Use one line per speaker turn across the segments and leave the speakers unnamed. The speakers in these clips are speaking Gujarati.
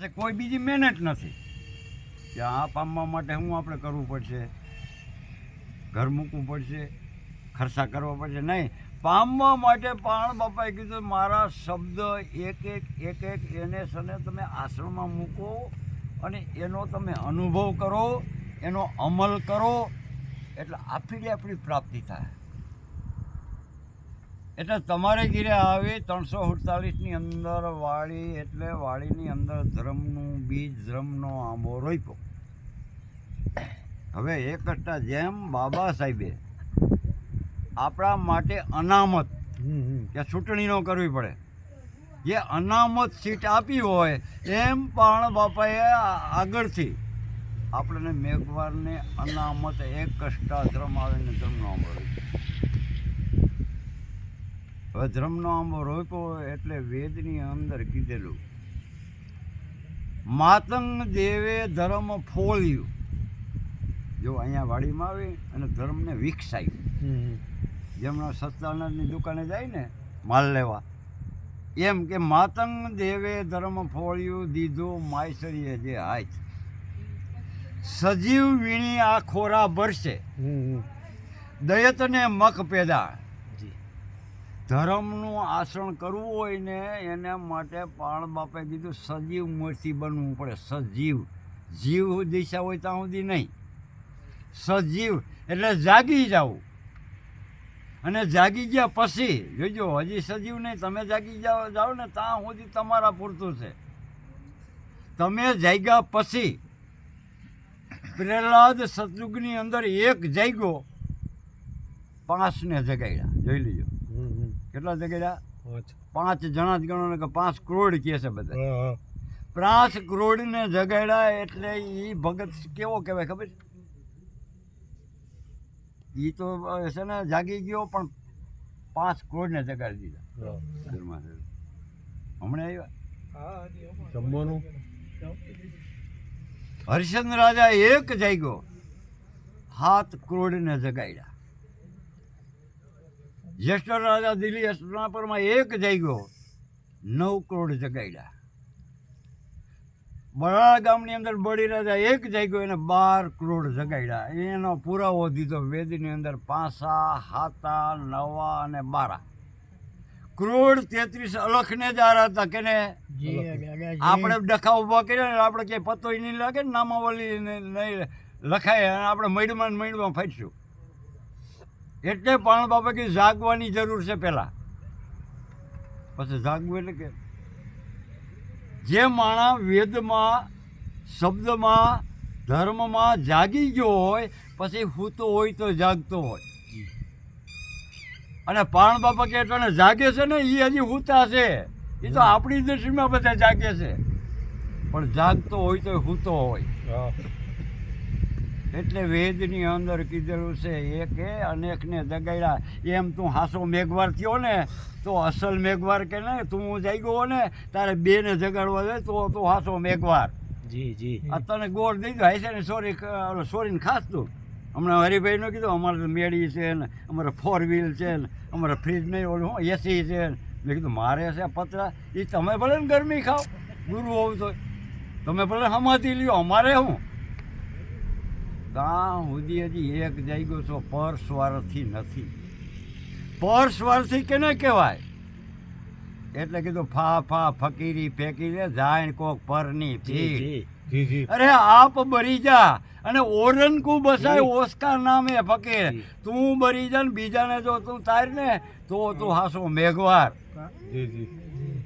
પાસે કોઈ બીજી મહેનત નથી કે આ પામવા માટે શું આપણે કરવું પડશે, ઘર મૂકવું પડશે, ખર્ચા કરવા પડશે. નહીં, પામવા માટે પાણ બાપાએ કીધું મારા શબ્દ એક એક એને સને તમે આશ્રમમાં મૂકો અને એનો તમે અનુભવ કરો, એનો અમલ કરો, એટલે આપણી પ્રાપ્તિ થાય. એટલે તમારે ઘીરે આવી 348ની અંદર વાળી, એટલે વાળીની અંદર ધર્મનું બીજ, ધર્મનો આંબો રોપ્યો. હવે એક કરતા જેમ બાબા સાહેબે આપણા માટે અનામત કે ચૂંટણી ન કરવી પડે, જે અનામત સીટ આપી હોય એમ પણ બાપાએ આગળથી આપણને મેઘવારને અનામત એક કષ્ટા ધર્મ આવીને ધર્મનો આંબો રોપ્યો. હવે ધર્મનો આંબો રોપ્યો એટલે વેદની અંદર કીધેલું માતંગ દેવે ધર્મ ફોળ્યું. જો અહીંયા વાડીમાં આવી અને ધર્મને વિકસાયું, જેમના સત્તાનંદની દુકાને જાય ને માલ લેવા, એમ કે માતંગ દેવે ધર્મ ફોળ્યું દીધું માયસરીએ જે હાથ, સજીવ વીણી આ ખોરા ભરશે, દયતને મખ પેદા. ધર્મનું આચરણ કરવું હોય ને એના માટે પાણ બાપે કીધું સજીવ મૂર્તિ બનવું પડે. સજીવ, જીવ દિશા હોય ત્યાં સુધી નહીં, સજીવ એટલે જાગી જાવ. અને જાગી ગયા પછી જોજો, હજી સજીવ નહીં, તમે જાગી જાઓ ને ત્યાં સુધી તમારા પૂરતું છે. તમે જાગ્યા પછી પ્રહલાદ સતયુગની અંદર એક જાગ્યો, 5ને જગાડ્યા. જોઈ લીજો કેટલા જગાડ્યા? 5 જણા જ ગણો ને કે 5 કરોડ કહે છે બધા. 5 કરોડને જગાડ્યા એટલે એ ભગત કેવો કહેવાય ખબર છે? એ તો છે ને જાગી ગયો પણ 5 કરોડને જગાડી દીધા. હમણાં આવ્યા
જમવાનું.
હરિશ્ચંદ્ર રાજા એક જાગ્યો, 7 કરોડને જગાડ્યા. જ્યેષ્ઠ રાજા દિલ્હી હસ્તનાપુરમાં એક જાગ્યો, 9 કરોડ જગાડ્યા. બરાડા ગામની અંદર બળી રાજા એક જાગ્યો, એને 12 કરોડ જગાડ્યા. એનો પુરાવો દીધો વેદની અંદર 5, 7, 9 અને 12 કરોડ 33 અલખને જ આ હતા કે ને. આપણે ડખા ઉભા કર્યા ને આપણે ક્યાંય પતો નહીં લાગે ને, નામાવલી નહીં લખાય અને આપણે મૈડમાં ફરશું. એટલે પણ બાપા કે જાગવાની જરૂર છે પહેલાં, પછી જાગવું એટલે કે જે માણસ વેદમાં, શબ્દમાં, ધર્મમાં જાગી ગયો હોય પછી હૂતો હોય તો જાગતો હોય. અને પાણ બાપા કે તને જાગે છે ને એ હજી હૂતા છે, એ તો આપણી દૃષ્ટિમાં બધા જાગે છે, પણ જાગતો હોય તો હૂતો હોય. એટલે વેદની અંદર કીધેલું છે એકે અનેકને જગાડ્યા. એમ તું હાસો મેઘવાર થયો ને તો અસલ મેઘવાર કે ને, તું જાગ્યો ને તારે 2ને જગાડવા જાય તો તું હાસો મેઘવાર. આ તને ગોળ દઈ દો હાઈસે ને સોરીને ખાસ તું. હમણાં હરિભાઈનું કીધું અમારે મેળી છે ને, અમારે 4 વ્હીલ છે ને, અમારે ફ્રીજ નહીં, ઓલું શું એસી છે ને. મેં કીધું મારે છે પતરા, એ તમે ભલે ને ગરમી ખાઓ, ગુરુ હોવ તો તમે ભલે હમાથી લ્યો, અમારે શું. ત્યાં સુધી હજી એક જાગ્યો છો, પરસ્વાર્થી નથી. પરસ્વાર્થી કેને કહેવાય? એટલે કીધું ફા ફકીરી ફેંકી દે જાય કોક પરની ભીડ. અરે આપ બરી જા અને ઓરનકુ બસાય ઓસ્કા નામે ફકીર. તું બરી જા ને બીજાને જો તું તાર ને તો તું હાસો મેઘવાર.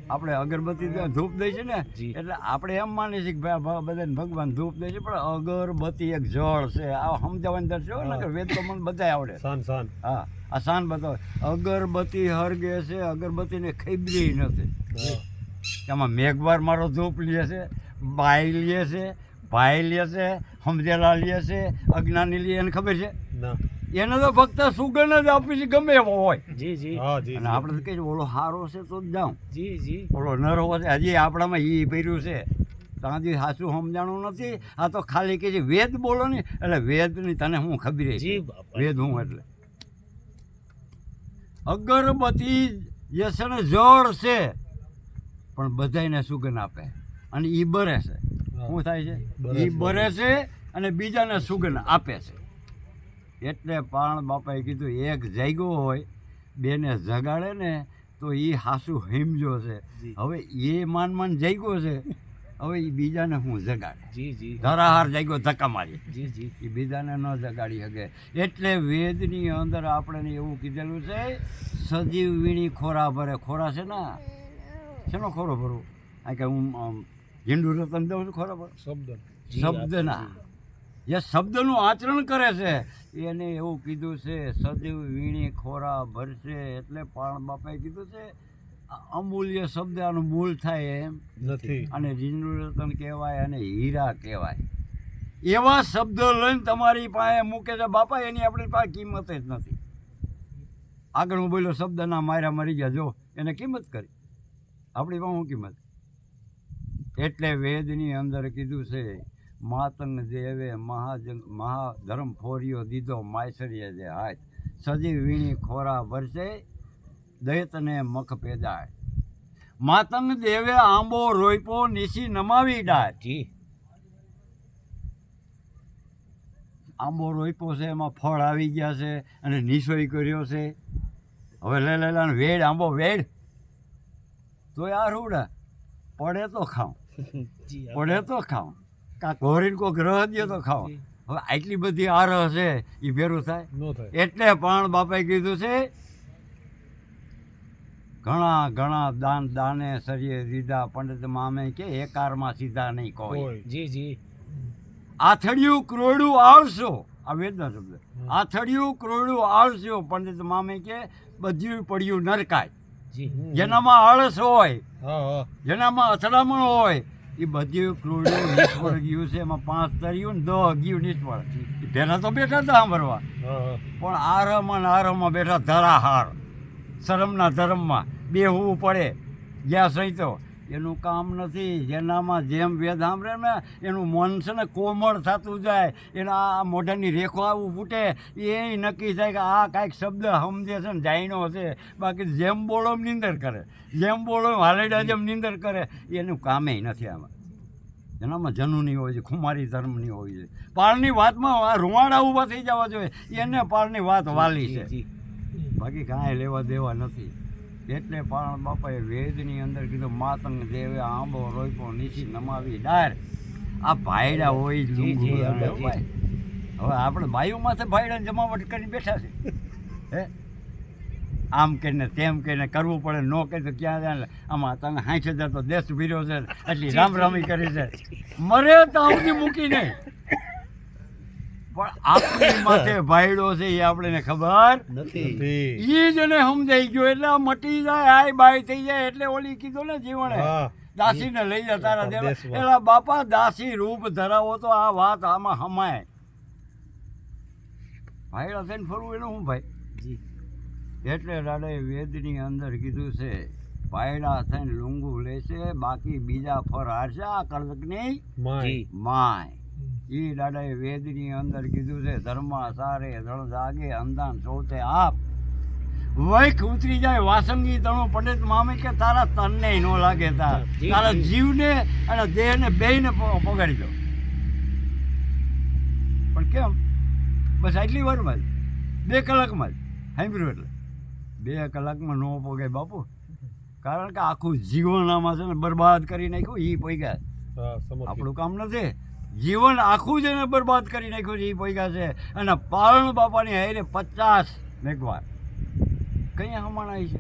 આપણે અગરબત્તી ધૂપ દઈ છે ને, એટલે આપણે એમ માની છીએ કે બધાને ભગવાન ધૂપ દે છે, પણ અગરબત્તી એક જળ છે. આ સમજાવવાની દર છે ને કે વેદ તો મને બધા આવડે. હા, આ શાન બતાવે. અગરબત્તી હરગે છે, અગરબત્તીને ખીબરી નથી. એમાં મેઘવાર મારો ધૂપ લે છે, બાઈ લે છે, ભાઈ લે છે, સમજેલા લે છે, અજ્ઞાની લે. એને ખબર છે એને તો ફક્ત સુગંધ જ આપી છે, ગમે એવો હોય. અને આપણે તો કહીએ ઓલો સારો છે તો જ જાઉં, ઓલો નરો છે હજી આપણામાં એ પહેર્યું છે ત્યાંથી સાચું સમજાણું નથી. આ તો ખાલી કે છે વેદ બોલો ને, એટલે વેદની તને હું ખબર વેદ હું એટલે અગરબત્તી જે છે ને જળ છે પણ બધાને સુગંધ આપે. અને એ બરે છે. શું થાય છે? એ બરે છે અને બીજાને સુગંધ આપે છે. એટલે પારણ બાપાએ કીધું એક જાગ્યો હોય બેને જગાડે ને તો એ હાસું હિમજો છે. હવે એ માન જાગ્યો છે, હવે એ બીજાને હું જગાડે. ધરાહાર જાગ્યો ધક્કા મારી, એ બીજાને ન જગાડી શકે. એટલે વેદની અંદર આપણે એવું કીધેલું છે, સજીવ વીણી ખોરા ભરે. ખોરા છે ને, શેનો ખોરો ભરવું? આ કે હું ઝીંડું રતન દઉં છું ખોરા ભર શબ્દના. જે શબ્દનું આચરણ કરે છે એને એવું કીધું છે, સજીવ વીણી ખોરા ભરશે. એટલે પારણ બાપાએ કીધું છે અમૂલ્ય શબ્દ આનું મૂળ થાય એમ નથી, અને ઝીંડું રતન કહેવાય અને હીરા કહેવાય. એવા શબ્દો લઈને તમારી પાસે મૂકે છે બાપા, એની આપણી પાસે કિંમત જ નથી. આગળ હું બોલ્યો શબ્દના માર્યા મરી ગયા, જો એને કિંમત કરી, આપણી પાસે શું કિંમત? એટલે વેદની અંદર કીધું છે, માતંગ દેવે મહાધર્મ ફોર્યો દીધો માયસરીએ જે હાથ. સજીવ વીણી ખોરા ભરશે દૈતને મખ પેદાય. માતંગ દેવે આંબો રોઈપો નીસી નમાવી ડાય. આંબો રોઈપો છે, એમાં ફળ આવી ગયા છે અને નીસોઈ કર્યો છે. હવે લેલાને વેડ આંબો વેડ તોય આ રૂડા પડે તો ખાઉં, પડે તો ખાઉં, કાં ઘોરીને કોઈ ગ્રહ દે તો ખાઓ. હવે આટલી બધી આરહ છે એ ભેરું થાય? એટલે પણ બાપાએ કીધું છે, ઘણા દાને સરીએ દીધા, પંડિત મામે કે એકારમાં સીધા નહીં કોઈ. આથડિયું ક્રોડું આળસો, આ વેદના શબ્દ. આથડિયું ક્રોડું આળસ્યો, પંડિત મામે કે બધું પડ્યું નરકાય. જેનામાં આળસ હોય, જેનામાં અથડામણ હોય, એ બધું ક્રોડું નિષ્ફળ ગયું છે. એમાં 5 તર્યું ને 10 ગયું નિષ્ફળ. પહેલાં તો બેઠા હતા સાંભળવા, પણ આરહમાં બેઠા ધરાહાર શરમના ધર્મમાં બેહવું પડે. જ્યાં સહિતો એનું કામ નથી. જેનામાં જેમ વેદ સાંભળે ને એનું મન છે ને કોમળ થતું જાય, એના મોઢાની રેખો આવું ફૂટે, એ નક્કી થાય કે આ કાંઈક શબ્દ સમજે છે ને જાયનો છે. બાકી જેમ બોલો નિંદર કરે, જેમ બોલો હાલેડા જેમ નિંદર કરે, એનું કામે નથી. આમાં એનામાં જનુની હોય છે, ખુમારી ધર્મની હોય છે. પાળની વાતમાં આ રૂવાડા ઊભા થઈ જવા જોઈએ, એને પાળની વાત વાલી છે, બાકી કાંઈ લેવા દેવા નથી. એટલે પારણ બાપાએ વેદની અંદર કીધું, માતંગ દેવે આંબો રોઈપો નીચી નમાવી ડાર. આ ભાયડા હોય લુંગુ. હવે આપણે બાયુ માથે ભાયડાને જમાવટ કરીને બેઠા છે. હે આમ કહીને તેમ કહીને કરવું પડે, ન કહે તો ક્યાં જાય. આમાં તને 60,000 તો દેશ ભીર્યો છે, એટલી રામરામી કરી છે, મરે તો સુધી મૂકી નહીં. પણ આપણી માથે ભાયડો છે એ આપણને ખબર નથી. એ જ એને સમજાઈ ગયો એટલે આ મટી જાય, આય બાય થઈ જાય. એટલે ઓલી કીધું ને જીવણે દાસીને લઈ જા તારા દેવા. એટલે બાપા દાસી રૂપ ધરાવો તો આ વાત આમાં હમાય. ભાયડા થઈને ફરવું એનું શું ભાઈ? એટલે દાદાએ વેદની અંદર કીધું છે, ભાયડા થઈને લુંગુ લેશે, બાકી બીજા ફર હારશે આ કળકની માય. એ દાદાએ વેદની અંદર કીધું છે, ધર્મા સારે ધણ જાગે અંધાન સૌતે આપ. વૈખ ઉતરી જાય વાસંગી તણું. પંડિત મામે કે તારા તનને ન લાગે, તારા જીવને અને દેહને બેયને પગાડી દો. પણ કેમ? બસ આટલી વારમાં જ, 2 કલાકમાં જ સાંભળ્યું. એટલે 2 કલાકમાં ન પોગાય બાપુ, કારણ કે આખું જીવન આમાં છે ને બરબાદ કરી નાખ્યું. એ પોગ્યા, આપણું કામ નથી. જીવન આખું જ એને બરબાદ કરી નાખ્યું છે, એ પોગ્યા છે. અને પારણ બાપાની હારે 50 મેઘવાર કઈ હમણાં છે,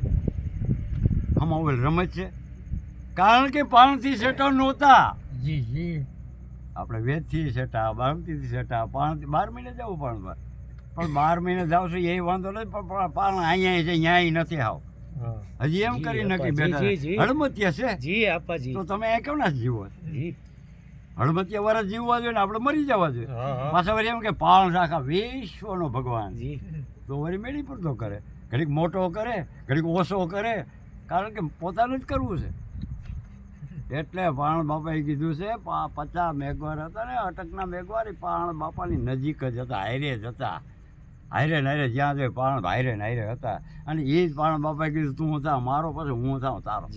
હમાવેલ રમત છે. કારણ કે પાણથી સેટા નહોતા. આપણે વેદથી સેટા, બારમથી સેટા, પાણથી 12 મહિને જવું પાણમાં. પણ 12 મહિને જાવ છો એ વાંધો નથી, પણ પાણ અહીંયા છે, ન્યાય નથી. આવ હજી એમ કરી નક્કી બેઠા હળમતિયા છે, તો તમે એ કેમ ના જીવો? હળમતિયા વાળા જીવવા જોઈએ ને આપણે મરી જવા જોઈએ. પાછા વળી એમ કે પાણ રાખા વિશ્વનો ભગવાન, તો વળી મેળી પર તો કરે, ઘડીક મોટો કરે, ઘડીક ઓછો કરે, કારણ કે પોતાનું જ કરવું છે. એટલે પારણ બાપાએ કીધું છે, 50 મેઘવાર હતા ને, અટકના મેઘવાર એ પારણ બાપાની નજીક જ હતા, હારે જ હતા. હારે ને હારે જ્યાં જોઈએ પારણ હારે ને હારે હતા. અને એ જ પારણ બાપાએ કીધું, તું થા મારો, પછી હું થાઉં તારો.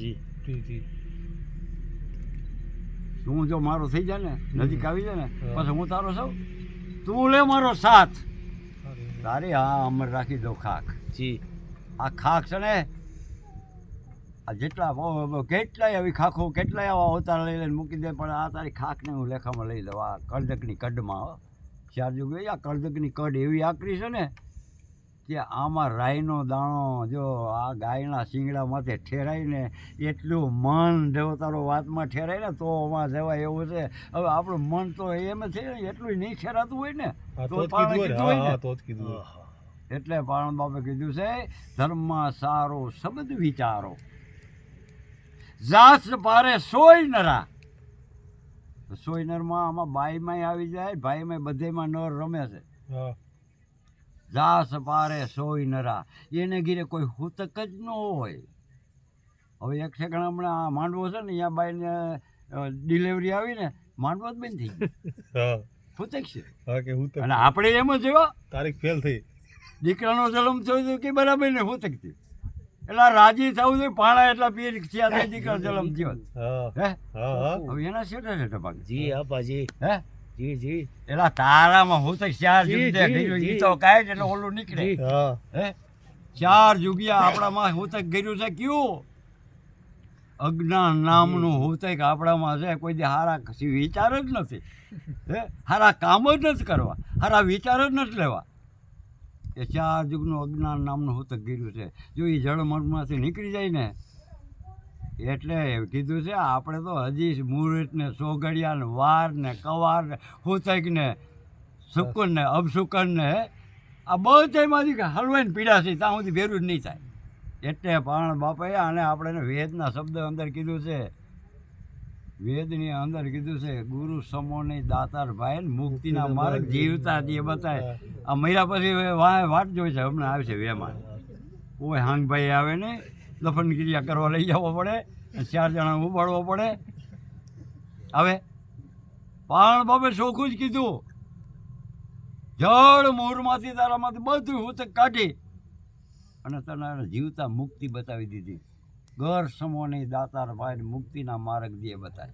તું જો મારો થઈ જાય ને નજીક આવી જાય ને પછી હું તારો છું તું લે મારો સાથ તારી હા અમર રાખી દો ખાખ
જી
આ ખાખ છે ને આ જેટલા કેટલાય આવી ખાખો કેટલાય આવા અવતાર લઈ લઈને મૂકી દે પણ આ તારી ખાખને હું લેખામાં લઈ દઉં આ કરદકની કડમાં ચાર જુગ આ કરદકની કડ એવી આકરી છે ને કે આમાં રાઈનો દાણો જો આ ગાયના શિંગડા માથે ઠેરાઈને એટલું મન જો તારો વાતમાં ઠેરાય ને તો આમાં જવાય એવું છે હવે આપણું મન તો એમ છે ને એટલું નહીં ઠેરાતું હોય ને તો પાણે કીધું હોય ને એટલે પાણ બાપે કીધું છે ધર્મમાં સારો શબ્દ વિચારો જાસ પારે સોય નરા સોય નરમાં આમાં બાઈમાં આવી જાય ભાઈમાં બધેમાં નર રમે છે જાસ પારે સોય નરા એને ઘીરે કોઈ હુતક જ ન હોય હવે એક સેકન્ડ હમણાં માંડવો છે ને અહીંયા બાઈને ડિલિવરી આવી ને માંડવો જ બંધ થઈ ગયો હુતક છે અને આપણે એમ જ એવા
તારીખ ફેલ થઈ
દીકરાનો જન્મ થયો કે બરાબર ને હુતક થયું એટલે રાજી થવું જોઈએ પાણા એટલા પીર થયા થાય દીકરા જન્મ થયો હે હવે એના શેઠા શેઠા ભાગ
જી અપાજી
હે
જી જી
એલા તારામાં હું તો ચાર જુગિયા ઈ તો કાંઈ એટલે ઓલું નીકળે હે ચાર જુગિયા આપણામાં હું તો ગયું છે કયું અજ્ઞાન નામનું હું તો આપણામાં છે કોઈ દી હારા વિચાર જ નથી હે હારા કામ જ નથી કરવા હારા વિચાર જ નથી લેવા એ ચાર યુગનું અજ્ઞાન નામનું હું તો ગીર્યું છે જો એ જળમળમાંથી નીકળી જાય ને એટલે કીધું છે આપણે તો હજી મુહૂર્ત ને સોગડિયા ને વાર ને કવાર ને હુતક ને સુકન ને અબસુકન ને આ બધામાંથી હલવાઈને પીડા છે ત્યાં સુધી ભેરું જ નહીં થાય એટલે પણ બાપાએ આને આપણે વેદના શબ્દ અંદર કીધું છે વેદની અંદર કીધું છે ગુરુ સમોની દાતાર ભાઈ મુક્તિના માર્ગ જીવતા જે બતાય આ મહિના પછી વાટ જોઈ છે હમણાં આવશે વેમાં કોઈ હાંગભાઈ આવે ને દફન ક્રિયા કરવા લઈ જવો પડે 4 જણા ઉપાડવો પડે હવે પણ બાપે ચોખ્ખું જ કીધું જળ મોરમાંથી તારામાંથી બધું હું તો કાઢી અને તને જીવતા મુક્તિ બતાવી દીધી ઘર સમોની દાતાર ભાઈ મુક્તિના માર્ગ દે બતાય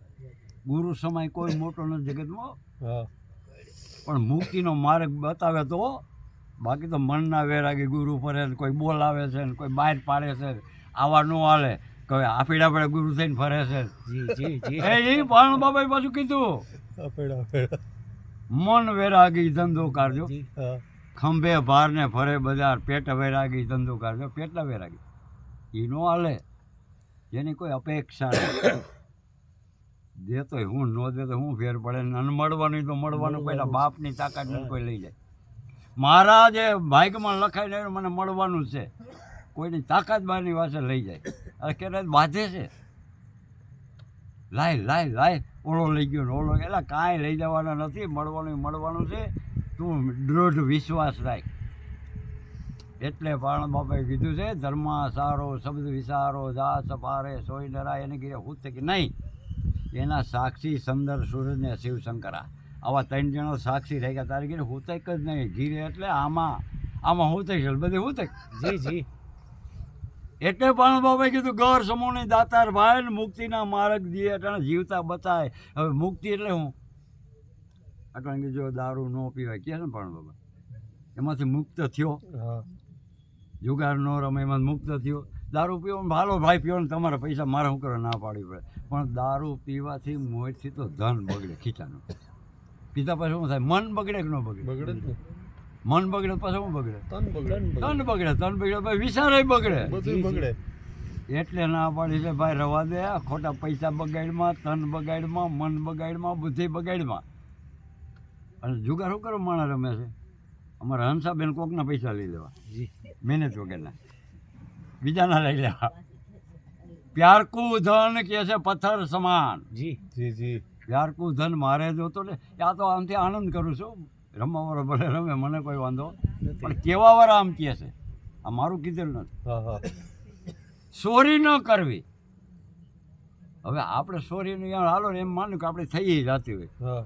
ગુરુ સમય કોઈ મોટો નથી જગતમાં પણ મુક્તિનો માર્ગ બતાવે તો બાકી તો મનના વેરાગી ગુરુ ફરે કોઈ બોલાવે છે ને કોઈ બહાર પાડે છે આવા ન હાલે કોઈ આફીડા પડે ગુરુ થઈને ફરે છે એ પણ બાબાએ પાછું કીધું મન વેરાગી ધંધો કાઢજો ખંભે ભાર ને ફરે બજાર પેટ વૈરાગી ધંધો કાઢજો પેટલા વૈરાગી એ ન હાલે જેની કોઈ અપેક્ષા નહીં દેતો હું ન દેતો હું ફેર પડે અને મળવાનું તો મળવાનું પહેલાં બાપની તાકાત નથી કોઈ લઈ જાય મારા જે ભાગ્યમાં લખાઈને આવ્યું મને મળવાનું છે કોઈની તાકાત બહારની વાસે લઈ જાય અરે ક્યારે બાંધે છે લાય ઓળો લઈ ગયો ને ઓળો એટલે કાંઈ લઈ જવાના નથી મળવાનું છે તું દૃઢ વિશ્વાસ રાખ એટલે પણ બાપાએ કીધું છે ધર્મમાં સારો શબ્દ વિચારો જાસ પારે સોય નરા એને કીધે હું કે નહીં એના સાક્ષી સંદર સૂરજ ને શિવશંકરા આવા 3 જણો સાક્ષી રહી ગયા તારે કીધું હુતક જ નહીં ઘીરે એટલે આમાં હુતક છે બધી હુતક જી એટલે પણ બાબાએ કીધું ગૌર સમૂહની દાતાર ભાઈ ને મુક્તિના માર્ગ દીએ અટાણે જીવતા બતાય હવે મુક્તિ એટલે હું અટાણે કે જો દારૂ ન પીવાય કે છે ને પણ બાબા એમાંથી મુક્ત થયો જુગાર ન રમે એમાં મુક્ત થયો દારૂ પીવો ભાલો ભાઈ પીવો ને તમારા પૈસા મારે શું કરવા ના પાડવી પડે પણ દારૂ પીવાથી મોજથી તો ધન બગડે ખીચાનું પીતા પછી શું થાય મન બગડે કે ન બગડે મન બગડે પછી શું બગડે તન બગડે પછી વિચારે બગડે એટલે ના પાડી છે ભાઈ રવા દે ખોટા પૈસા બગાડમાં તન બગાડમાં મન બગાડમાં બુદ્ધિ બગાડમાં અને જુગાર શું કરો માણસ રમે છે અમારા હંસાબેન કોકના પૈસા લઈ લેવા મહેનત વગરના બીજાના લઈ લેવા પ્યારકું ધન કે છે પથ્થર સમાન પ્યારકું ધન મારે જોતો ને આ તો આમથી આનંદ કરું છું રમવાવાળો ભલે રમે મને કોઈ વાંધો પણ કહેવાવાળા આમ કહે છે આ મારું કીધેલું નથી ચોરી ન કરવી હવે આપણે ચોરીનું યાર હાલો ને એમ માનું કે આપણે થઈ જતી હોય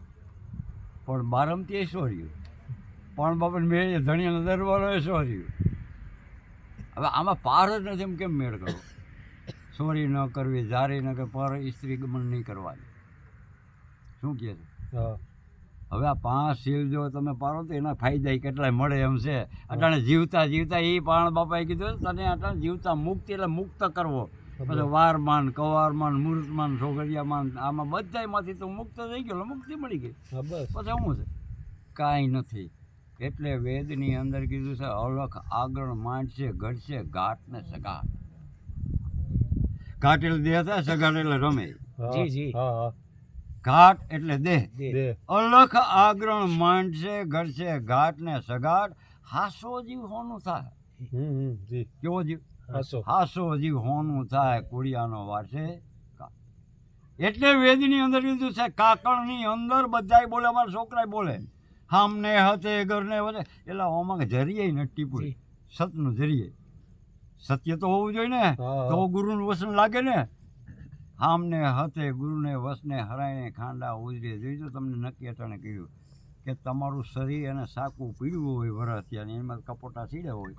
પણ બારમથી એ ચોર્યું પણ બાપા મેળ ધણિયાનો દરવાજો એ ચોર્યું હવે આમાં પાર જ નથી એમ કેમ મેળ કરો ચોરી ન કરવી જારી ન કે પર સ્ત્રી ગમન નહીં કરવાની શું કહે છે?
હા
હવે આ 5 સીલ જો તમે પાડો તો એના ફાયદા કેટલાય મળે એમ છે. અટાણે જીવતા જીવતા એ પાણ બાપાએ કીધું તને અટાણે જીવતા મુક્તિ એટલે મુક્ત કરવો. પછી વારમાન કવારમાન મૂર્તમાન છોકરિયામાન આમાં બધાયમાંથી તો મુક્ત થઈ ગયો, મુક્તિ મળી ગઈ.
હા બસ
પછી શું છે? કાંઈ નથી. એટલે વેદની અંદર કીધું છે અલખ આગળ માંડશે ઘડશે ઘાટ ને સગાટ. ઘાટ એટલે દેહ થાય, સગાટ એટલે રમે.
જી જી હા હા
ઘાટ એટલે દેહ.
દે
અલખ આગળ માંડશે ઘડશે ઘાટ ને સગાટ. હાસો જીવ હોનું થાય.
જી
કેવો જીવ?
હાસો
હાસો જીવ હોનું થાય કુડિયાનો વારસે. એટલે વેદની અંદર કીધું છે કાકણની અંદર બધાય બોલે, અમારા છોકરાય બોલે હામને હતે ઘરને વધે. એટલે આમાં જરીએ નટ્ટી પૂરી સતનું જરીએ સત્ય તો હોવું જોઈએ ને, તો ગુરુનું વસન લાગે ને. હામને હતે ગુરુને વસને હરાઈને ખાંડા ઉજરે. જોઈજો તમને નક્કી અટાણે કહ્યું કે તમારું શરીર અને સાકું પીડ્યું હોય વરસ ત્યાં એમાં કપોટા સીડ્યા હોય,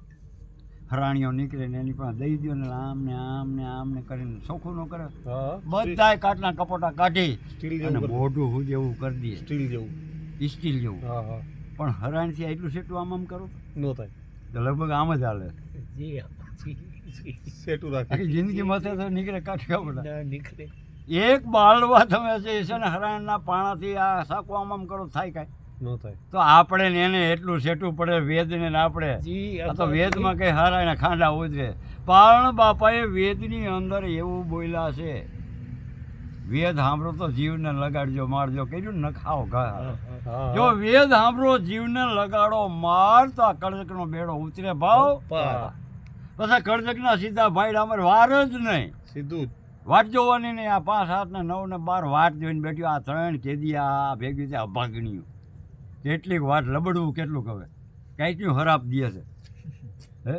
હરાણીઓ નીકળે ને એની પાસે દઈ દો ને આમ ને કરીને ચોખ્ખું ન કરે. બધાય કાટના કપોટા કાઢી અને મોઢું હું જેવું કરી દે,
સ્ટીલ જેવું
સ્ટીલ જેવું. પણ હરાણીથી એટલું સેટું આમ કરો
નો થાય
તો લગભગ આમ જ હાલે.
સેટું રાખે
આખી જિંદગી માથે તો નીકળે કાઠી કપોટા.
નીકળે
એક બાળવા તમે છે ને હરાણના પાણાથી આ સાકું આમ કરો થાય કાંઈ
નો થાય.
તો આપણે ને એને એટલું સેટું પડે વેદને ને આપણે. આ તો વેદમાં કઈ હારાયના ખાંડા ઉતરે. પારણ બાપાએ વેદની અંદર એવું બોલ્યા છે, વેદ સાંભળો તો જીવને લગાડજો મારજો કર્યું ને ખાઓ ઘા. જો વેદ સાંભળો જીવને લગાડો માર તો આ કળજકનો બેડો ઉતરે ભાવ. પછી કળજકના સીધા ભાઈ અમારે વાર જ નહીં,
સીધું
વાટ જોવાની નહીં. આ 5, 7 ને 9 ને 12 વાટ જોઈને બેઠ્યું. આ 3 કેદી આ ભેગી છે અભાગણીયું. કેટલીક વાત લબડવું કેટલું કહે કાંઈકનું ખરાબ દે છે હે.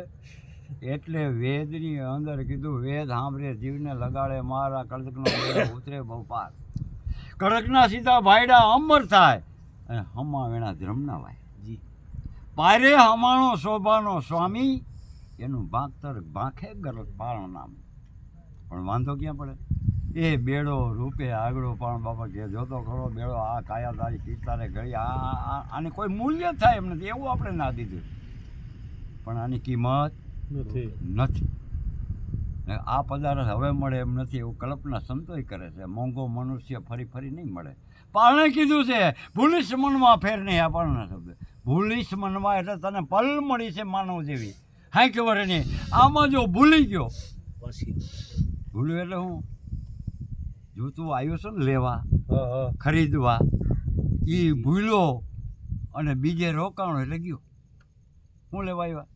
એટલે વેદની અંદર કીધું વેદ સાંભળે જીવને લગાડે મારા કડકનો બેડો ઉતરે બહુ પાર. કડકના સીધા ભાયડા અમર થાય અને હમા વેણા ધ્રમના વાય. જી પારે હમાણો શોભાનો સ્વામી એનું ભાગતર ભાંખે ગરક પારણ નામ. પણ વાંધો ક્યાં પડે? એ બેડો રૂપે આગળો પણ બાપા કે જોતો ખરો બેડો આ કાયાધારી કીર્તારે ઘડી આની કોઈ મૂલ્ય થાય એમ નથી, એવું આપણે ના દીધું. પણ આની કિંમત નથી. આ પદાર્થ હવે મળે એમ નથી એવું કલ્પના સંતોય કરે છે. મોંઘો મનુષ્ય ફરી ફરી નહીં મળે. પારણે કીધું છે ભૂલીશ મનમાં ફેર નહીં. આ પારણા શબ્દ ભૂલીશ મનમાં એટલે તને પલ મળી છે માનવ જેવી 60 વર્ષની. આમાં જો ભૂલી ગયો, ભૂલ્યું એટલે હું જો તું આવ્યો છો ને લેવા ખરીદવા, એ ભૂલ્યો અને બીજે રોકાણો એટલે ગયો. શું લેવા આવ્યા?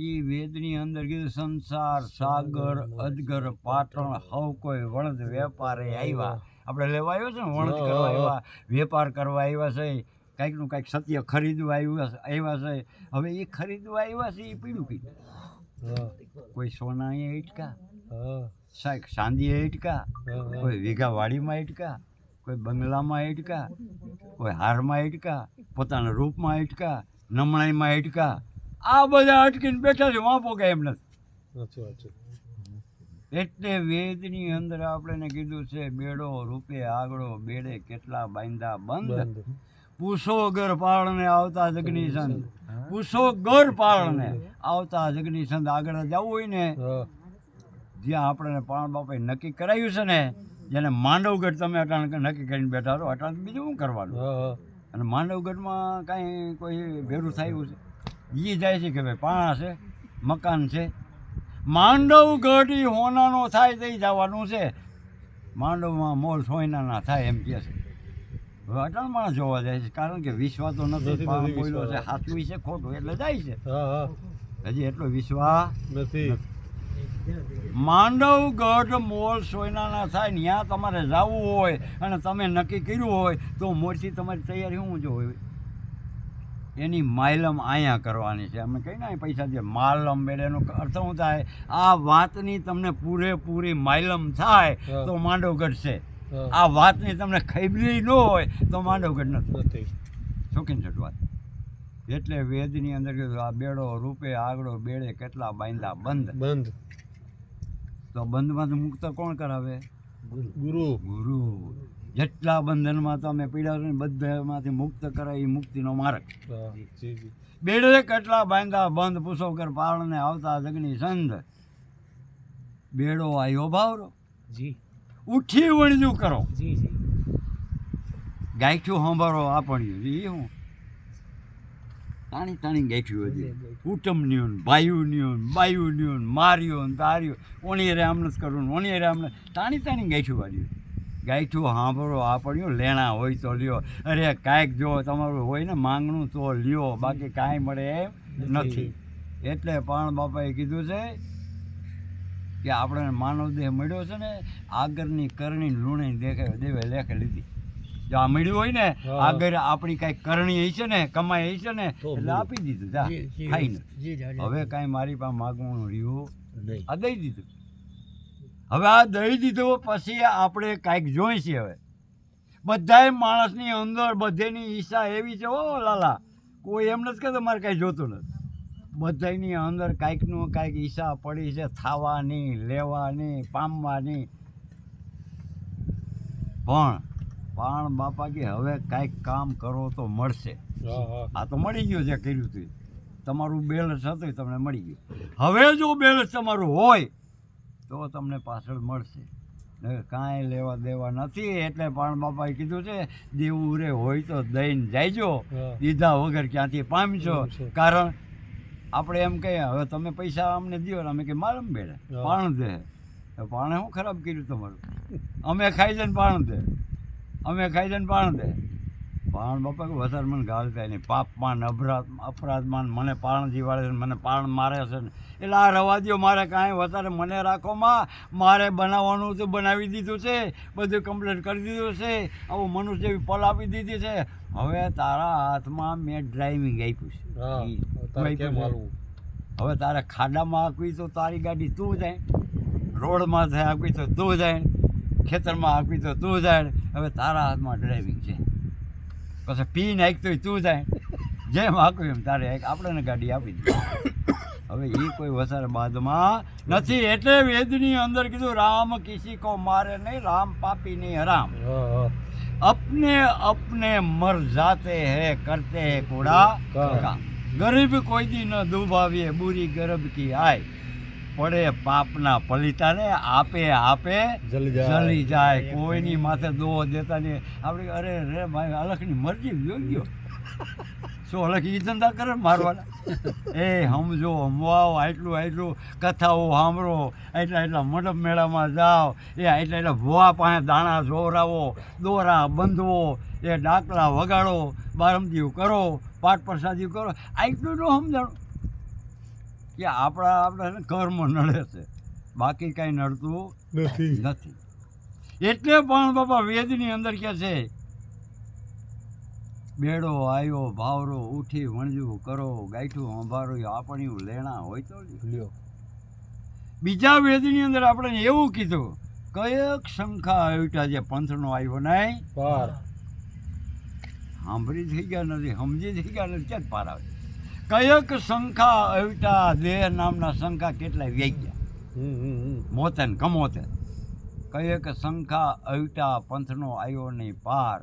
એ વેદની અંદર કીધું સંસાર સાગર અજગર પાટણ હવ કોઈ વણદ વેપારે આવ્યા. આપણે લેવા આવ્યો છે ને, વણદ કરવા આવ્યા, વેપાર કરવા આવ્યા છે, કાંઈકનું કાંઈક સત્ય ખરીદવા આવ્યા છે. હવે એ ખરીદવા આવ્યા છે એ પીડું કીધું. કોઈ સોના ઈટકા, ચાંદીએ ઈટકા, કોઈ વીઘા વાડીમાં ઈટકા, કોઈ બંગલામાં ઈટકા, કોઈ હારમાં ઈટકા, પોતાના રૂપમાં ઈટકા, નમણાઈમાં ઈટકા. આ બધા અટકીને બેઠા છે, વાંપો કે એમ નથી. એટલે વેદની અંદર આપણે કીધું છે બેડો રૂપે આગળો બેડે કેટલા બાંધા બંધ. પૂછો ગર પાળને આવતા જગની સંત, પૂછો ગર પાળને આવતા જગની સંત. આગળ જવું હોય ને જ્યાં આપણે પાણ બાપાએ નક્કી કરાયું છે ને, જેને માંડવગઢ તમે અટાણ નક્કી કરીને બેઠા છો, અટાણ બીજું શું કરવાનું? અને માંડવગઢમાં કાંઈ કોઈ ભેરું થયું છે? એ જાય છે કે ભાઈ પાણા છે, મકાન છે. માંડવગઢ એ હોનાનો થાય તો જવાનું છે. માંડવમાં મોલ સોયનાના થાય એમ કહે છે. હવે અટાણ માણસ જોવા જાય છે, કારણ કે વિશ્વાસ તો નથી. બોલ્યો છે સાચું છે ખોટું એટલે જાય છે. હજી એટલો વિશ્વાસ નથી. માંડવગઢ મોલ સોયનાના થાય ને ત્યાં તમારે જવું હોય અને તમે નક્કી કર્યું હોય તો મોરથી તમારી તૈયારી શું જો હોય એની માયલમ અહીંયા કરવાની છે. અમે કહીને અહીં પૈસા દે માલમ બેડે એનો અર્થ શું થાય? આ વાતની તમને પૂરેપૂરી માયલમ થાય તો માંડવગઢ છે. આ વાતની તમને ખબરી ન હોય તો માંડવગઢ નથી. શોખીન છઠ વાત. એટલે વેદની અંદર કીધું આ બેડો રૂપે આગળો બેડે કેટલા બાંધા બંધ. તો બંધમાંથી મુક્ત કોણ કરાવે? ગુરુ. જેટલા બંધનમાં તમે પીડા છો ને બધામાંથી મુક્ત કરાય એ મુક્તિનો માર્ગ.
હા, જી જી
બેડે કેટલા બાંધા બંધ પૂછો કર પાળને આવતા જગની સંધ. બેડો આવ્યો ભાવરો
જી
ઉઠી વણજું કરો.
જી જી
ગાયઠું સાંભળો આપણ્યું એ હું તાણી તાણી ગાયઠ્યું હજી કુટુંબન્યું ભાઈઓન્યું બાયુન્યું માર્યું તાર્યું ઓણી રે આમ નથી કરવું ઓણી રે આમ તાણી તાણી ગાયઠું વાળ્યું. ગાયઠું સાંભળો આપણ્યું લેણા હોય તો લ્યો. અરે કાંઈક જો તમારું હોય ને માંગણું તો લ્યો બાકી કાંઈ મળે એમ નથી. એટલે પણ બાપાએ કીધું છે કે આપણે માનવ દેહ મળ્યો છે ને આગળની કરણી લૂણી દેવે લેખે લીધી. જો આ મળ્યું હોય ને આગળ આપણી કાંઈ કરણી હશે ને કમાઈ હશે ને એટલે આપી દીધું જા ખાઈને. હવે કાંઈ મારી પાસે માગવાનું રહ્યું આ દઈ દીધું. હવે આ દઈ દીધું પછી આપણે કાંઈક જોઈશે. હવે બધાય માણસની અંદર બધેની ઈચ્છા એવી છે હો લાલા, કોઈ એમ નથી કહેતો મારે કાંઈ જોતું નથી. બધાની અંદર કાંઈકનું કાંઈક ઈચ્છા પડી છે ખાવાની લેવાની પામવાની. પણ બાપા કે હવે કાંઈક કામ કરો તો મળશે. આ તો મળી ગયું છે કર્યું હતું તમારું બેલેન્સ હતું તમને મળી ગયું. હવે જો બેલેન્સ તમારું હોય તો તમને પાછળ મળશે. કાંઈ લેવા દેવા નથી. એટલે પણ બાપાએ કીધું છે દેવું રે હોય તો દઈને જાયજો, દીધા વગર ક્યાંથી પામશો. કારણ આપણે એમ કહીએ હવે તમે પૈસા અમને દો ને અમે કે મારમ બેડે પાણ દે. પાણે શું ખરાબ કર્યું તમારું? અમે ખાઈ જાય ને પાણ દે, અમે ખાઈ જાય ને પાણ દે. પાણ બાપા કે વધારે મને ગાલતા નહીં. પાપમાં ને અપરાધમાં મને પાણ જીવાડે છે મને પાણ મારે છે ને. એટલે આ રવા દો મારે કાંઈ વધારે મને રાખોમાં. મારે બનાવવાનું તો બનાવી દીધું છે, બધું કમ્પ્લીટ કરી દીધું છે, આવું મનુષ્ય જેવી પલ આપી દીધી છે. હવે તારા હાથમાં મેં ડ્રાઇવિંગ આપ્યું છે. હવે તારે ખાડામાં આપવી તો તારી ગાડી તું જાય, રોડમાં થાય આપવી તો તું જાય, ખેતરમાં આપવી તો તું જાય. હવે તારા હાથમાં ડ્રાઇવિંગ છે. પછી પી નાખતો તું જાય, જેમ આપ્યું એમ તારે આપણને ગાડી આપી દીધી. હવે એ કોઈ વધારે બાદમાં નથી. એટલે વેદની અંદર કીધું રામ કિસી કો મારે નહીં, રામ પાપી નહીં હરામ. अपने अपने मर जाते हैं करते हैं कूड़ा काम. गरीब कोई दी न दुभावीए बुरी गरब की आय. પડે પાપના પલિતાને આપે આપે જલી જાય. કોઈની માથે દોહ દેતા નહીં. આપણે અરે રે ભાઈ અલખની મરજી યોગ્યો શું અલખ ઈ ધંધા કરે મારવાના. એ સમજો હમવાઓ આટલું આટલું કથાઓ સાંભળો, એટલા મંડપ મેળામાં જાઓ, એ એટલા ભુવા પાસે દાણા જોરાવો, દોરા બંધવો, એ ડાકલા વગાડો, બારમદીયું કરો, પાઠ પ્રસાદીયું કરો. આટલું ન સમજાણું કે આપણા કર્મ નડે છે, બાકી કાંઈ નડતું નથી. એટલે પણ બાપા વેદની અંદર કે છે બેડો આવ્યો ભાવરો ઉઠી વણજું કરો, ગાયઠું સંભારો આપણી લેણા હોય તો લ્યો. બીજા વેદની અંદર આપણે એવું કીધું કયેક શંખા આવ્યા જે પંથનો આવ્યો નહીં પાર. સાંભળી થઈ ગયા નથી, સમજી થઈ ગયા નથી, ક્યાં પાર આવે. કયેક શંખા આવ્યા દેહ નામના શંખા કેટલાય વ્યાઈ ગયા મોતે ને કમોતે. કયેક શંખા આવ્યા પંથનો આવ્યો નહીં પાર.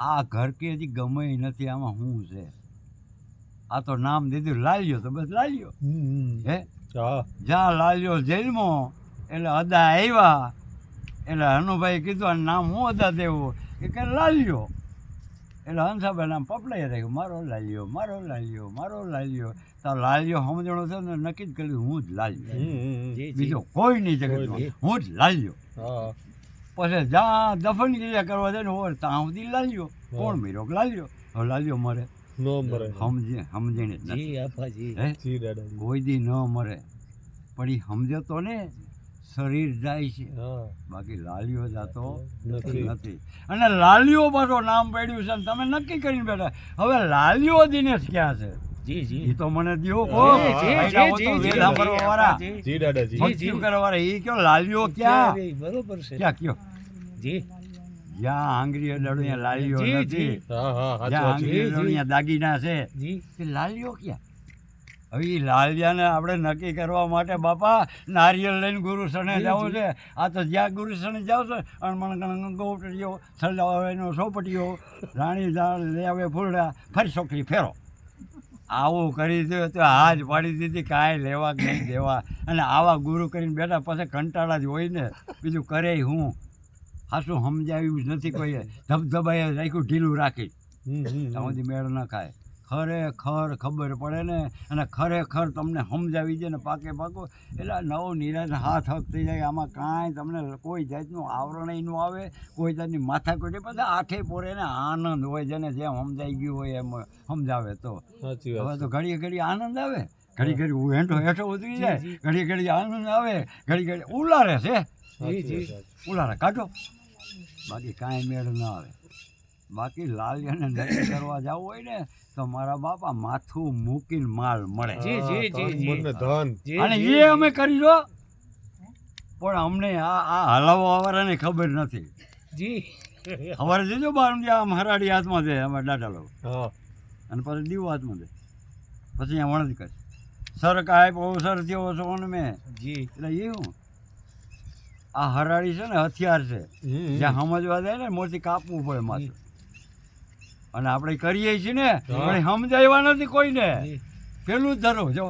આ ઘર કે હજી ગમે નથી, આમાં શું છે? આ તો નામ દીધું લાલ્યો તો બસ લાલ્યો. હે જ્યાં લાલ્યો જેલમાં એટલે અદા આવ્યા. એટલે હનુભાઈ કીધું આ નામ શું અદા દેવું? એ કે લાલ્યો. એટલે હંસાભાઈ નામ પપલાઈ રાખ્યું મારો લાલ્યો મારો લાલ્યો મારો લાલ્યો. તો લાલ્યો સમજણો છે ને નક્કી જ કર્યું હું જ લાલ્યો, બીજો કોઈ નહીં જગતમાં, હું જ લાલ્યો. પછી જ્યાં દફન ક્રિયા કરવા જાય ને હોય ત્યાં સુધી લાલ્યો. કોણ મીરો લાલ્યો? હવે લાલ્યો મરે સમજીને કોઈ દી ન મરે. પણ એ સમજે તો ને શરીર જાય છે, બાકી લાલ્યો જાતો નથી. અને લાલ્યો પાછો નામ પડ્યું છે તમે નક્કી કરીને બેઠા. હવે લાલ્યો દિનેશ ક્યાં છે? એ તો મને દો વાળા એ કયો લાલ્યો ક્યાં? બરોબર છે ક્યાં કયો? જ્યાં આંગળી અડાડો ત્યાં લાલ્યો નથી, જ્યાં આંગળી અડાડો ત્યાં દાગીના છે. લાલ્યો ક્યાં? હવે એ લાલિયાને આપણે નક્કી કરવા માટે બાપા નારિયેળ લઈને ગુરુસણે જવું છે. આ તો જ્યાં ગુરુસણે જાવ છો અણમણ ગોપટીઓ સલાવાનો સોપટીઓ રાણી લઈ આવે ફૂલડા ફરી છોકરી ફેરો આવું કરી દે તો હાજ પાડી દીધી કાંઈ લેવા કે નહીં દેવા. અને આવા ગુરુ કરીને બેઠા પછી કંટાળા જ હોય ને બીજું કરે હું હાશું સમજાવ્યું જ નથી કોઈએ ધબધબાએ રાખ્યું ઢીલું રાખી તમારી મેળ ન ખાય. ખરેખર ખબર પડે ને અને ખરેખર તમને સમજાવી દે ને પાકે પાકો એટલે નવો નિરાશ હાથ હક થઈ જાય. આમાં કાંઈ તમને કોઈ જાતનું આવરણ ન આવે, કોઈ જાતની માથાકૂટી. પછી આઠે પોરે ને આનંદ હોય, જેને જેમ સમજાઈ ગયું હોય એમ સમજાવે તો. હવે તો ઘડીએ ઘડીએ આનંદ આવે, ઘડી ઘડી હેઠો હેઠો ઉતરી જાય, ઘડી ઘડી આનંદ આવે, ઘડી ઘડી ઉલારે છે ઉલારે કાઢો, બાકી કાંઈ મેળ ન આવે. બાકી લાલિયાને નક્કી કરવા જવું હોય ને તો મારા બાપા માથું મૂકીને માલ મળે. અને એ અમે કરી દો પણ અમને આ હલાવવા વાળાને ખબર નથી. ખબર જજો બાર આમ હરાડી હાથમાં દે અમે દાદા લોકો અને પછી દીવો હાથમાં દે પછી અહીંયા વણજ કરે સર કાંઈ બહુ સર જેવો છો ને મેં એટલે એવું આ હરાડી છે ને હથિયાર છે, જ્યાં સમજવા જાય ને મોથી કાપવું પડે માથું. અને આપણે કરીએ છીએ ને પણ સમજાવવા નથી કોઈને. પેલું જ ધરો જો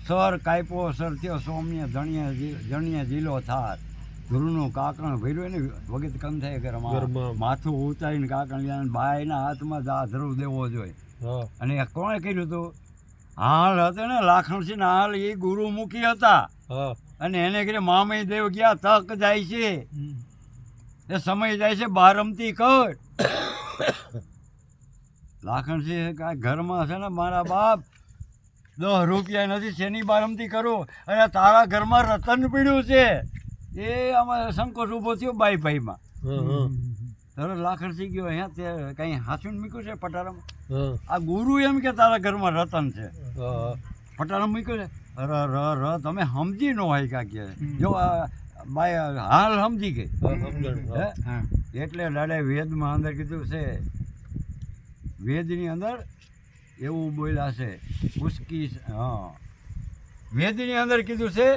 સર કાપ્યો સર થયો સૌમ્ય જણિયા જીલો થાર ધ્રુવનું કાકણ ભર્યું ને વગત કમ થાય ઘરમાં માથું ઉતારીને કાકણ લ્યા બાયના હાથમાં જ આ ધ્રુવ દેવો જોઈએ. અને કોણે કર્યું હતું? હાલ હતો ને લાખણસિંહ હાલ એ ગુરુમુખી હતા અને એને કહે મામય દેવ ગયા તક જાય છે એ સમય જાય છે બારમતી કર. લાખણસિંહ કાંઈ ઘરમાં છે ને મારા બાપ 10 રૂપિયા નથી શેની બારમતી કરું અને તારા ઘરમાં રતન પીડ્યું છે. એ આમાં સંકોચ ઊભો થયો બાઈ ભાઈમાં. તરત લાખણસિંહ ગયો અહીંયા તે કંઈ હાસુન મૂક્યું છે પટારામાં. આ ગુરુ એમ કે તારા ઘરમાં રતન છે પટારામાં મૂક્યું છે. ર તમે સમજી ન હોય કાંઈ જો બાઈ હાલ સમજી ગઈ એટલે દાદા વેદમાં અંદર કીધું છે, વેદની અંદર એવું બોલ્યા છે ઉસકી. હા, વેદની અંદર કીધું છે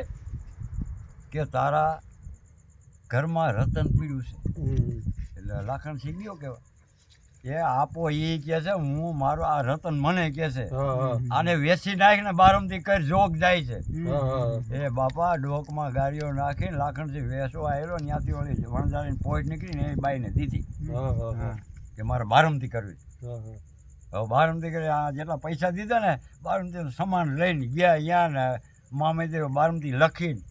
કે તારા ઘરમાં રતન પીડ્યું છે. એટલે લાખણસિંહ ગયો કહેવાય એ આપો એ કહે છે હું મારું આ રતન મને કહે છે આને વેચી નાખીને બારમતી કરી જોગ જાય છે. એ બાપા ડોકમાં ગાડીઓ નાખીને લાખણસિંહ વેચવા આવેલો ત્યાંથી ઓલી વણઝારીને પોઈન્ટ નીકળીને એ બાઈને દીધી કે મારે બારમતી કરવી. હવે બારમતી કરી આ જેટલા પૈસા દીધા ને બારમતી સામાન લઈને ગયા અહીંયા ને મામેદેવ બારમતી લખીને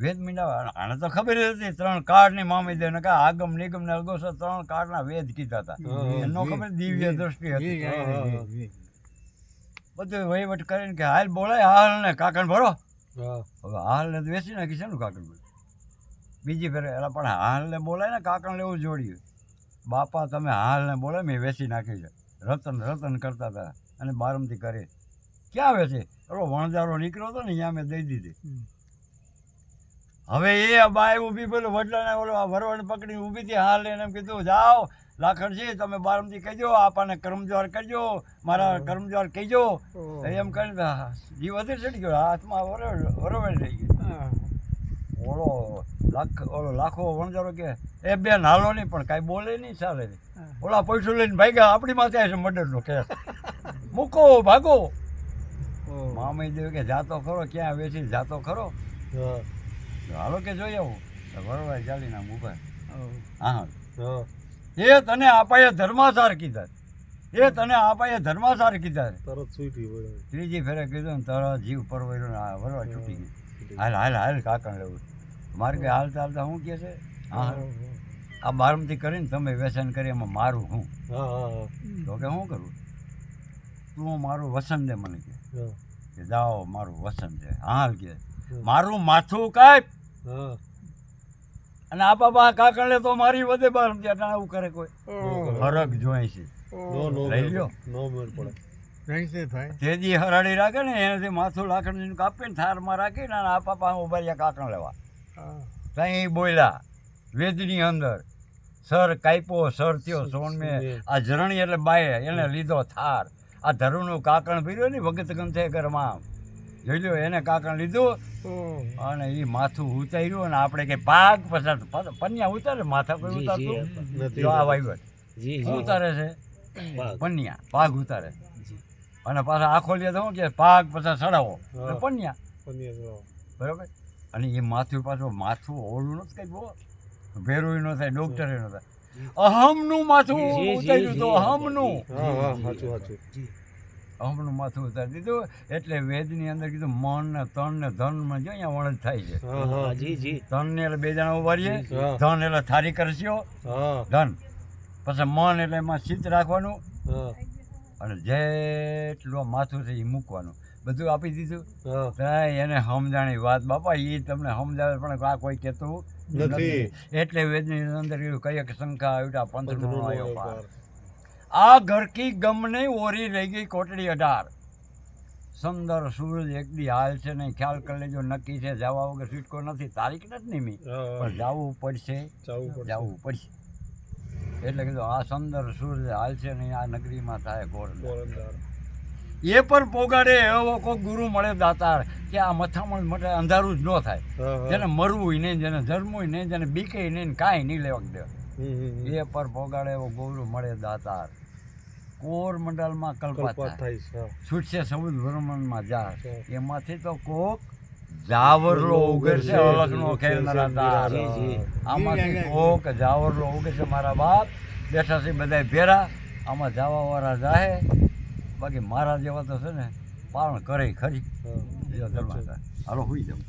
વેદ મીંડા. આને તો ખબર જ હતી 3 કાર્ડની મામેદેવ ને કાં આગમ નિગમ ને અગોસર 3 કાર્ડના વેદ કીધા હતા. એનો ખબર દિવ્ય દ્રષ્ટિ હતી. બધું વહીવટ કરીને કે હાલ બોલાય હાલ ને કાકણ ભરો. હવે હાલ ને વેચી નાખી છે ને કાકણ ભરો બીજી ફેરે એટલે પણ હાલ ને બોલાય ને કાકણ લેવું જોડ્યું. બાપા તમે હાલ ને બોલાય મેં વેચી નાખી છે. રતન કરતા હતા અને બારમતી કરી ક્યાં વેચી પેલો વણજારો નીકળ્યો હતો ને અહીંયા મેં દઈ દીધી. હવે એ બાય ઊભી પેલું વડલાને ઓલો વરવાડ પકડીને ઊભી હતી. હાલ એને એમ કીધું જાઓ લાખણસિંહ તમે બારમતી કહેજો આપાને કર્મદ્વાર કરજો મારા કર્મદ્વાર કહેજો એમ કરીને જીવ વધે ચડી ગયો હાથમાં વરવાડ રહી ગયો. ઓલો લાખો વણજારો કે એ બેન હાલો નહીં પણ કાંઈ બોલે નહીં ચાલે નહીં. ઓલા પૈસા લઈને ભાગ્યા આપણી માથે છે મર્ડરનો કેસ મૂકો ભાગો. મામય દેવ કે જાતો ખરો ક્યાં વેચી જાતો ખરો હાલો કે જોઈ આવું વરવાડ ચાલીને આમ ઉભા. હા એ તને આપાએ ધર્માસાર કીધા એ તને આપાએ ધર્માસાર કીધા. ત્રીજી ફેરે કીધું ને તારા જીવ પરવાયો ને વરવાડ છૂટી ગઈ. હાલ હાલ હાલ કાકણ લેવું મારે કે હાલતા હાલતા શું કહે છે હા આ બારમતી કરીને તમે વ્યસન કરી એમાં મારું હું તો કે શું કરું તું મારું વસન દે મને કે જાઓ મારું વસન છે. હાલ કે મારું માથું કાપ અને આ બાબા કાકણ લે તો મારી વધે બારમતી એટલે આવું કરે કોઈ ફરક જોઈ છે લઈ લ્યો તેજી હરાડી રાખે ને એનાથી માથું લાકડીનું કાપીને થારમાં રાખીને અને આ પાપા ઉભા રહ્યા કાકણ લેવા. ત્યાં બોલ્યા વેદની અંદર સર કાપ્યો સર થયો સોન મેં આ જરણી એટલે બાએ એને લીધો થાર આ ધરુનું કાકણ પીર્યો ને ભગત ગંથે ઘરમાં જોઈ લો એને કાકણ લીધું અને એ માથું ઉતાર્યું અને આપણે કે પાગ પછાડ પન્યા ઉતારે માથા પર ઉતારતું જો આ વાઈવટ શું ઉતારે છે પન્યા પાગ ઉતારે અને પાછા આખો લે તો શું કે પાગ પછી ચડાવો પન્યા બરાબર અને એ માથું પાછું માથું ઓળું નથી કઈ બહુ ભેરું ન થાય ડોક્ટરે ન થાય અહમનું માથું ઉતાર્યું તો અહમનું અહમનું માથું ઉતારી દીધું એટલે વેદની અંદર કીધું મન ને તન ને ધનમાં જો અહીંયા વણજ થાય છે તન ને એટલે બે જણા ઉભા રહીએ ધન એટલે થારી કરશો ધન પછી મન એટલે એમાં ચિત્ત રાખવાનું અને જેટલું માથું છે એ મૂકવાનું બધું આપી દીધું એને સમજાણી વાત બાપા એ તમને સમજાવે પણ આ કોઈ કહેતું નથી એટલે વેદની અંદર કઈ શંકા આવ્યા પંથનો આવ્યો પાર આ ઘર કી ગમને ઓરી રહી ગઈ કોટડી 18 સુંદર સૂરજ એક દી હાલ છે નહીં ખ્યાલ કરી લેજો નક્કી છે જવા વગર છૂટકો નથી તારીખ નથી નિમી પણ જવું પડશે જવું પડશે એટલે કીધું આ સુંદર સૂરજ હાલ છે નહીં આ નગરીમાં થાય ઘોર એ પર પોગાડે એવો કોઈ ગુરુ મળે દાતાર કે આ મથામણ માટે અંધારું જ ન થાય જેને મરવું નહીં જેને જન્મવું નહીં જેને બીકે નહીં કાંઈ નહીં લેવા દે એ પર પોગાડે એવો ગુરુ મળે દાતાર કોરમંડલમાં કલ્પા થાય છૂટશે સૌદ ભ્રમણમાં જા એમાંથી તો કોક જાવરલો ઉગરશે અલગનો ખેલનારા તાર આમાંથી કોક જાવરલો ઉગરશે મારા બાપ બેઠા છે બધા ભેરા આમાં જવાવાળા જાહે બાકી મારા જેવા તો છે ને પારણ કરે ખરી હાલો હુઈ જાઉં